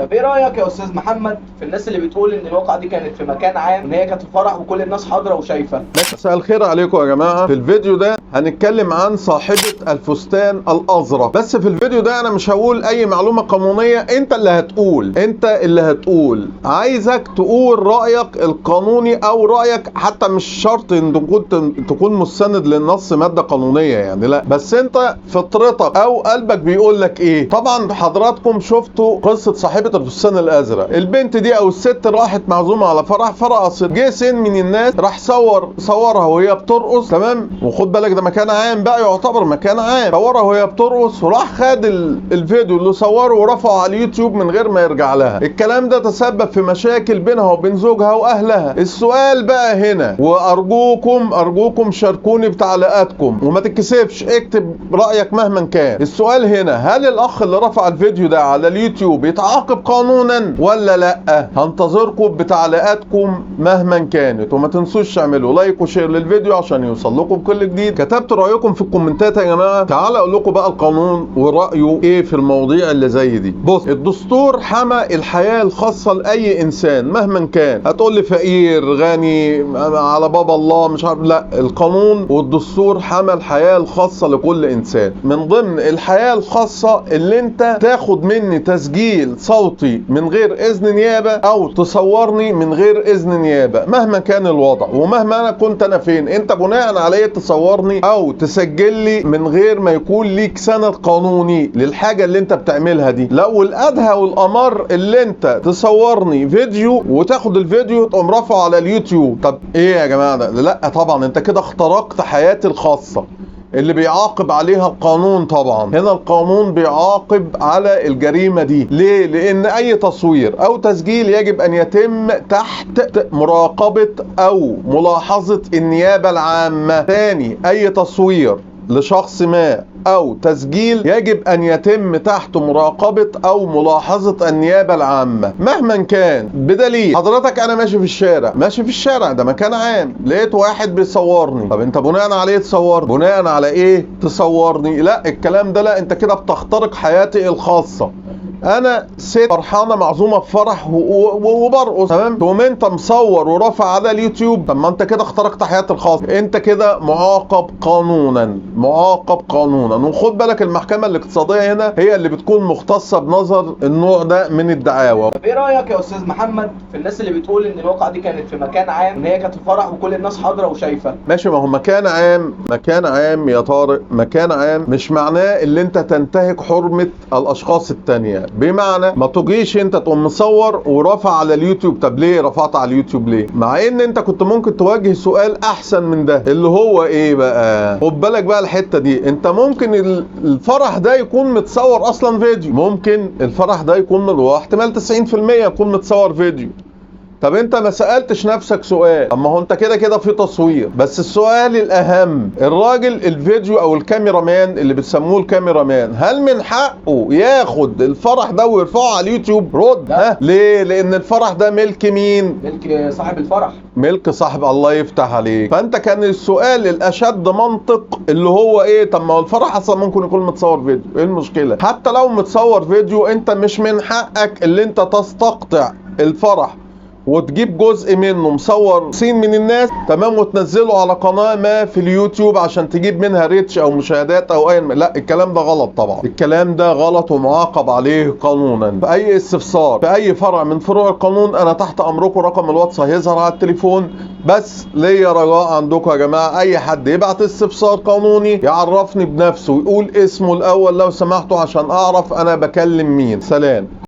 طب ايه رأيك يا استاذ محمد في الناس اللي بتقول ان الواقعة دي كانت في مكان عام وان هي كانت في فرح وكل الناس حاضرة وشايفة؟ مساء الخير عليكم يا جماعة. في الفيديو ده هنتكلم عن صاحبة الفستان الأزرق. بس في الفيديو ده أنا مش هقول أي معلومة قانونية، أنت اللي هتقول. عايزك تقول رأيك القانوني أو رأيك، حتى مش شرط إن تكون مستند للنص مادة قانونية يعني، لا، بس أنت فطرتك أو قلبك بيقول لك إيه. طبعا حضراتكم شفتوا قصة صاحبة الفستان الأزرق. البنت دي أو الست راحت معزومة على فرقصت، جه سن من الناس راح صورها وهي بترقص، تمام؟ وخد بالك ده مكان عام بقى، يعتبر مكان عام. صورها وهي بترقص وراح خد الفيديو اللي صوره ورفعه على اليوتيوب من غير ما يرجع لها. الكلام ده تسبب في مشاكل بينها وبين زوجها واهلها. السؤال بقى هنا، وارجوكم شاركوني بتعليقاتكم وما تتكسفش، اكتب رايك مهما كان. السؤال هنا، هل الاخ اللي رفع الفيديو ده على اليوتيوب يتعاقب قانونا ولا لا؟ هنتظركم بتعليقاتكم مهما كانت، وما تنسوش تعملوا لايك وشير للفيديو عشان يوصل لكم كل جديد. كتبت رايكم في الكومنتات يا جماعه، تعالى اقول لكم بقى القانون ورايه ايه في المواضيع اللي زي دي. بص، الدستور حمى الحياه الخاصه لاي انسان مهما كان. هتقول لي فقير غني على باب الله مش عارف، لا، القانون والدستور حمى الحياه الخاصه لكل انسان. من ضمن الحياه الخاصه اللي انت تاخد مني تسجيل صوتي من غير اذن نيابه او تصورني من غير اذن نيابه مهما كان الوضع ومهما انا كنت انا فين. انت بناء عليه تصورني او تسجل لي من غير ما يكون ليك سند قانوني للحاجه اللي انت بتعملها دي. لو الادهى والامر اللي انت تصورني فيديو وتاخد الفيديو تقوم رافعه على اليوتيوب. طب ايه يا جماعه ده؟ لا طبعا، انت كده اخترقت حياتي الخاصه اللي بيعاقب عليها القانون. طبعا هنا القانون بيعاقب على الجريمة دي. ليه؟ لأن أي تصوير أو تسجيل يجب أن يتم تحت مراقبة أو ملاحظة النيابة العامة. ثاني، أي تصوير لشخص ما أو تسجيل يجب أن يتم تحت مراقبة أو ملاحظة النيابة العامة مهما كان. بدليل حضرتك أنا ماشي في الشارع ده مكان عام، لقيت واحد بيصورني. طب أنت بناء على إيه تصورني؟ بناء على إيه تصورني؟ لا، الكلام ده لا، أنت كده بتخترق حياتي الخاصة. انا ست فرحانه معزومه في فرح وبرقص، تمام؟ تقوم انت مصور ورافع على اليوتيوب. طب ما انت كده اخترقت حياتي الخاصه، انت كده معاقب قانونا. وخد بالك المحكمه الاقتصاديه هنا هي اللي بتكون مختصه بنظر النوع ده من الدعاوى. طب ايه رأيك يا استاذ محمد في الناس اللي بتقول ان الواقعة دي كانت في مكان عام وان هي كانت في فرح وكل الناس حاضرة وشايفة؟ ماشي، ما هو مكان عام يا طارق. مكان عام مش معناه اللي انت تنتهك حرمه الاشخاص التانية. بمعنى ما تجيش انت تقوم مصور ورافع على اليوتيوب. طب ليه رفعت على اليوتيوب؟ ليه؟ مع ان انت كنت ممكن تواجه سؤال احسن من ده، اللي هو ايه بقى؟ خد بالك بقى الحته دي. انت ممكن الفرح ده يكون متصور اصلا فيديو، ممكن الفرح ده يكون واحتمال 90% يكون متصور فيديو. طب انت ما سألتش نفسك سؤال؟ اما هو انت كده في تصوير. بس السؤال الاهم، الراجل الفيديو او الكاميرامان اللي بتسموه الكاميرامان، هل من حقه ياخد الفرح ده ويرفعه على اليوتيوب؟ رد. ها؟ ليه؟ لان الفرح ده ملك مين؟ ملك صاحب الفرح. ملك صاحب. الله يفتح عليك. فانت كان السؤال الاشد منطق اللي هو ايه؟ طب ما هو الفرح اصلا ممكن يكون متصور فيديو، ايه المشكله؟ حتى لو متصور فيديو، انت مش من حقك اللي انت تستقطع الفرح وتجيب جزء منه مصور سين من الناس، تمام، وتنزله على قناة ما في اليوتيوب عشان تجيب منها ريتش او مشاهدات او اي. لا، الكلام ده غلط طبعا. الكلام ده غلط ومعاقب عليه قانونا. في اي استفسار في اي فرع من فروع القانون انا تحت امركم. رقم الواتس هيظهر على التليفون. بس ليا رجاء عندكم يا جماعة، اي حد يبعت استفسار قانوني يعرفني بنفسه ويقول اسمه الاول لو سمحتوا عشان اعرف انا بكلم مين. سلام.